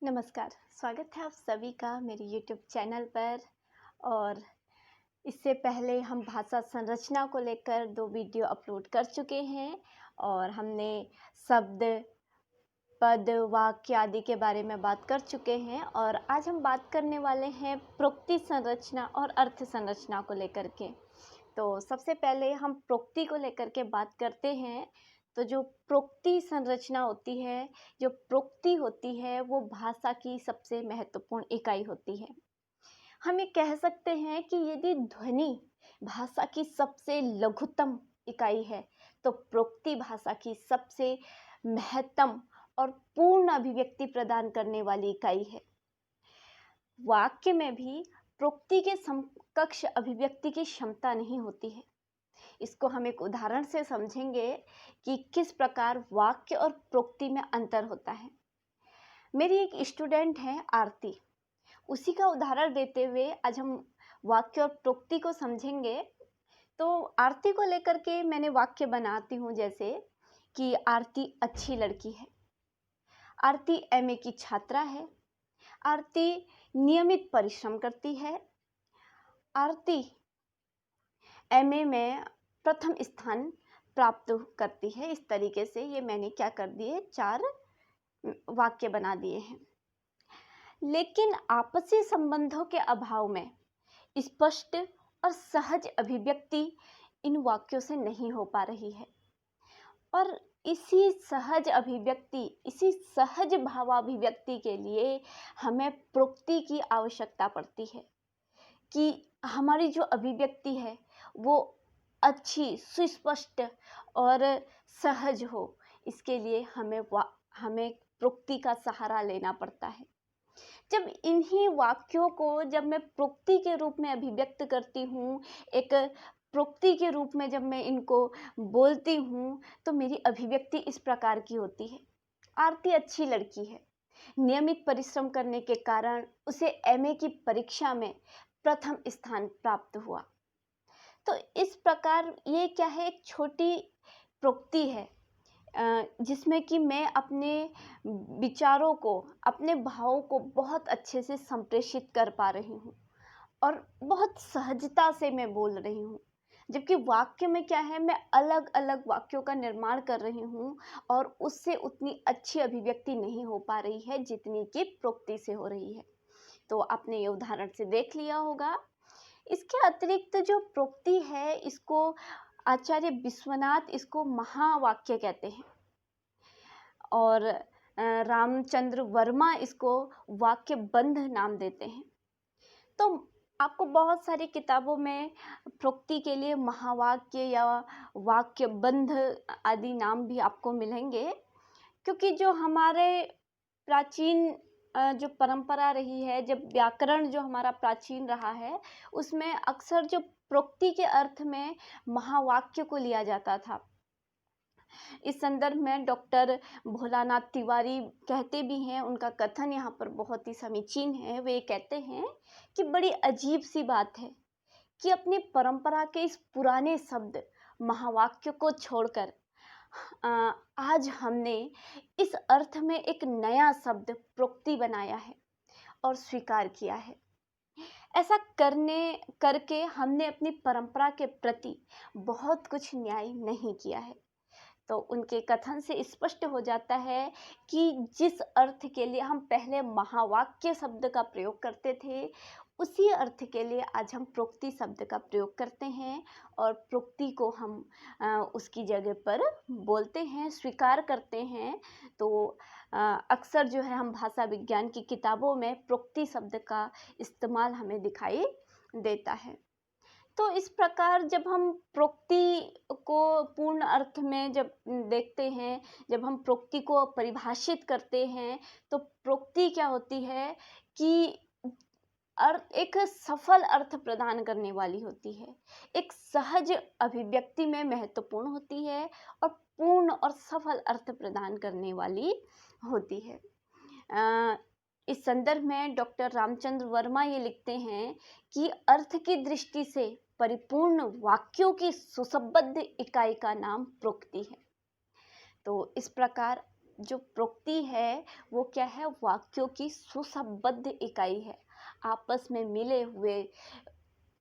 नमस्कार, स्वागत है आप सभी का मेरे यूट्यूब चैनल पर। और इससे पहले हम भाषा संरचना को लेकर 2 वीडियो अपलोड कर चुके हैं और हमने शब्द, पद, वाक्य आदि के बारे में बात कर चुके हैं। और आज हम बात करने वाले हैं प्रोक्ति संरचना और अर्थ संरचना को लेकर के। तो सबसे पहले हम प्रोक्ति को लेकर के बात करते हैं। तो जो प्रोक्ति संरचना होती है, जो प्रोक्ति होती है, वो भाषा की सबसे महत्वपूर्ण इकाई होती है। हम ये कह सकते हैं कि यदि ध्वनि भाषा की सबसे लघुतम इकाई है, तो प्रोक्ति भाषा की सबसे महत्तम और पूर्ण अभिव्यक्ति प्रदान करने वाली इकाई है। वाक्य में भी प्रोक्ति के समकक्ष अभिव्यक्ति की क्षमता नहीं होती है। इसको हम एक उदाहरण से समझेंगे कि किस प्रकार वाक्य और प्रोक्ति में अंतर होता है। मेरी एक स्टूडेंट है आरती, उसी का उदाहरण देते हुए आज हम वाक्य और प्रोक्ति को समझेंगे। तो आरती को लेकर के मैंने वाक्य बनाती हूँ, जैसे कि आरती अच्छी लड़की है, आरती एमए की छात्रा है, आरती नियमित परिश्रम करती है, आरती एमए में प्रथम स्थान प्राप्त करती है। इस तरीके से ये मैंने क्या कर दिए, 4 वाक्य बना दिए हैं। लेकिन आपसी संबंधों के अभाव में स्पष्ट और सहज अभिव्यक्ति इन वाक्यों से नहीं हो पा रही है। और इसी सहज अभिव्यक्ति, इसी सहज भावाभिव्यक्ति के लिए हमें प्रोक्ति की आवश्यकता पड़ती है कि हमारी जो अभिव्यक्ति है वो अच्छी, सुस्पष्ट और सहज हो। इसके लिए हमें प्रोक्ति का सहारा लेना पड़ता है। जब इन्हीं वाक्यों को जब मैं प्रोक्ति के रूप में अभिव्यक्त करती हूँ, एक प्रोक्ति के रूप में जब मैं इनको बोलती हूँ, तो मेरी अभिव्यक्ति इस प्रकार की होती है। आरती अच्छी लड़की है, नियमित परिश्रम करने के कारण उसे एमए की परीक्षा में प्रथम स्थान प्राप्त हुआ। तो इस प्रकार ये क्या है, एक छोटी प्रोक्ति है जिसमें कि मैं अपने विचारों को, अपने भावों को बहुत अच्छे से संप्रेषित कर पा रही हूँ और बहुत सहजता से मैं बोल रही हूँ। जबकि वाक्य में क्या है, मैं अलग अलग वाक्यों का निर्माण कर रही हूँ और उससे उतनी अच्छी अभिव्यक्ति नहीं हो पा रही है जितनी कि प्रोक्ति से हो रही है। तो आपने ये उदाहरण से देख लिया होगा। इसके अतिरिक्त जो प्रोक्ति है, इसको आचार्य विश्वनाथ इसको महावाक्य कहते हैं और रामचंद्र वर्मा इसको वाक्य बंध नाम देते हैं। तो आपको बहुत सारी किताबों में प्रोक्ति के लिए महावाक्य या वाक्य बंध आदि नाम भी आपको मिलेंगे, क्योंकि जो हमारे प्राचीन जो परंपरा रही है, जब व्याकरण जो हमारा प्राचीन रहा है, उसमें अक्सर जो प्रोक्ति के अर्थ में महावाक्य को लिया जाता था। इस संदर्भ में डॉक्टर भोलानाथ तिवारी कहते भी हैं, उनका कथन यहाँ पर बहुत ही समीचीन है। वे कहते हैं कि बड़ी अजीब सी बात है कि अपनी परंपरा के इस पुराने शब्द महावाक्य को छोड़कर आज हमने इस अर्थ में एक नया शब्द प्रोक्ति बनाया है और स्वीकार किया है। ऐसा करके हमने अपनी परंपरा के प्रति बहुत कुछ न्याय नहीं किया है। तो उनके कथन से स्पष्ट हो जाता है कि जिस अर्थ के लिए हम पहले महावाक्य शब्द का प्रयोग करते थे, उसी अर्थ के लिए आज हम प्रोक्ति शब्द का प्रयोग करते हैं और प्रोक्ति को हम उसकी जगह पर बोलते हैं, स्वीकार करते हैं। तो अक्सर जो है हम भाषा विज्ञान की किताबों में प्रोक्ति शब्द का इस्तेमाल हमें दिखाई देता है। तो इस प्रकार जब हम प्रोक्ति को पूर्ण अर्थ में जब देखते हैं, जब हम प्रोक्ति को परिभाषित करते हैं, तो प्रोक्ति क्या होती है कि एक सफल अर्थ प्रदान करने वाली होती है, एक सहज अभिव्यक्ति में महत्वपूर्ण होती है और पूर्ण और सफल अर्थ प्रदान करने वाली होती है। इस संदर्भ में डॉक्टर रामचंद्र वर्मा ये लिखते हैं कि अर्थ की दृष्टि से परिपूर्ण वाक्यों की सुसंबद्ध इकाई का नाम प्रोक्ति है। तो इस प्रकार जो प्रोक्ति है वो क्या है, वाक्यों की सुसंबद्ध इकाई है, आपस में मिले हुए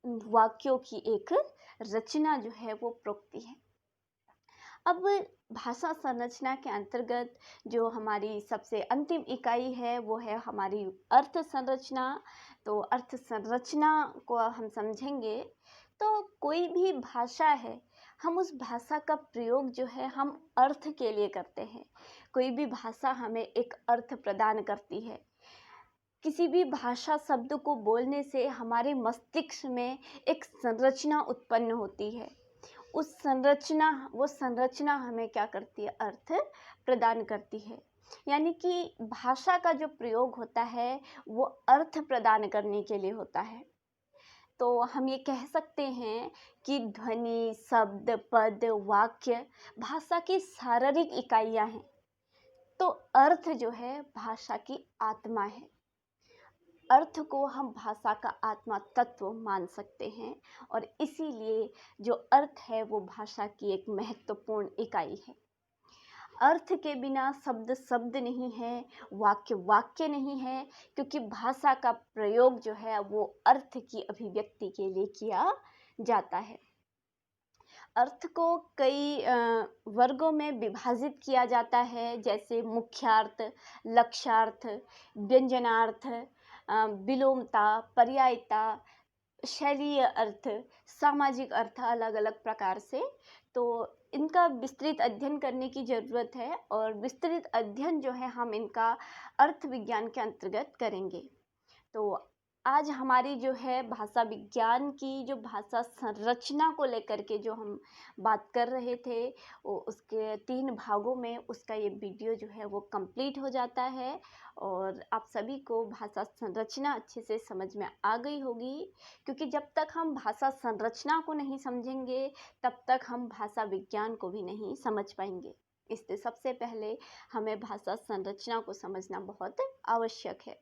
वाक्यों की एक रचना जो है वो प्रोक्ति है। अब भाषा संरचना के अंतर्गत जो हमारी सबसे अंतिम इकाई है वो है हमारी अर्थ संरचना। तो अर्थ संरचना को हम समझेंगे तो कोई भी भाषा है, हम उस भाषा का प्रयोग जो है हम अर्थ के लिए करते हैं। कोई भी भाषा हमें एक अर्थ प्रदान करती है। किसी भी भाषा शब्द को बोलने से हमारे मस्तिष्क में एक संरचना उत्पन्न होती है। वो संरचना हमें क्या करती है, अर्थ प्रदान करती है। यानी कि भाषा का जो प्रयोग होता है वो अर्थ प्रदान करने के लिए होता है। तो हम ये कह सकते हैं कि ध्वनि, शब्द, पद, वाक्य भाषा की शारीरिक इकाइयां हैं। तो अर्थ जो है भाषा की आत्मा है। अर्थ को हम भाषा का आत्मा तत्व मान सकते हैं और इसीलिए जो अर्थ है वो भाषा की एक महत्वपूर्ण इकाई है। अर्थ के बिना शब्द शब्द नहीं है, वाक्य वाक्य नहीं है, क्योंकि भाषा का प्रयोग जो है वो अर्थ की अभिव्यक्ति के लिए किया जाता है। अर्थ को कई वर्गों में विभाजित किया जाता है, जैसे मुख्यार्थ, लक्ष्यार्थ, व्यंजनार्थ, विलोमता, पर्यायता, शैलीय अर्थ, सामाजिक अर्थ, अलग अलग प्रकार से। तो इनका विस्तृत अध्ययन करने की ज़रूरत है और विस्तृत अध्ययन जो है हम इनका अर्थ विज्ञान के अंतर्गत करेंगे। तो आज हमारी जो है भाषा विज्ञान की जो भाषा संरचना को लेकर के जो हम बात कर रहे थे वो उसके 3 भागों में उसका ये वीडियो जो है वो कंप्लीट हो जाता है और आप सभी को भाषा संरचना अच्छे से समझ में आ गई होगी, क्योंकि जब तक हम भाषा संरचना को नहीं समझेंगे तब तक हम भाषा विज्ञान को भी नहीं समझ पाएंगे। इससे सबसे पहले हमें भाषा संरचना को समझना बहुत आवश्यक है।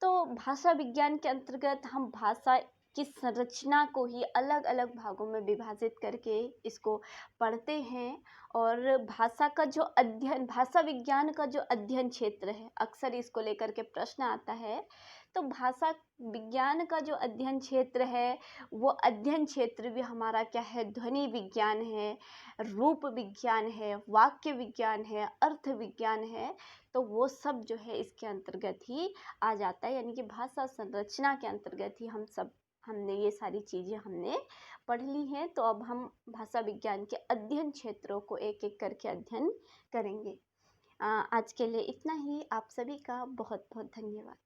तो भाषा विज्ञान के अंतर्गत हम भाषा की संरचना को ही अलग अलग भागों में विभाजित करके इसको पढ़ते हैं और भाषा का जो अध्ययन, भाषा विज्ञान का जो अध्ययन क्षेत्र है, अक्सर इसको लेकर के प्रश्न आता है। तो भाषा विज्ञान का जो अध्ययन क्षेत्र है वो अध्ययन क्षेत्र भी हमारा क्या है, ध्वनि विज्ञान है, रूप विज्ञान है, वाक्य विज्ञान है, अर्थ विज्ञान है। तो वो सब जो है इसके अंतर्गत ही आ जाता है, यानी कि भाषा संरचना के अंतर्गत ही हमने ये सारी चीज़ें हमने पढ़ ली हैं। तो अब हम भाषा विज्ञान के अध्ययन क्षेत्रों को एक एक करके अध्ययन करेंगे। आज के लिए इतना ही। आप सभी का बहुत बहुत धन्यवाद।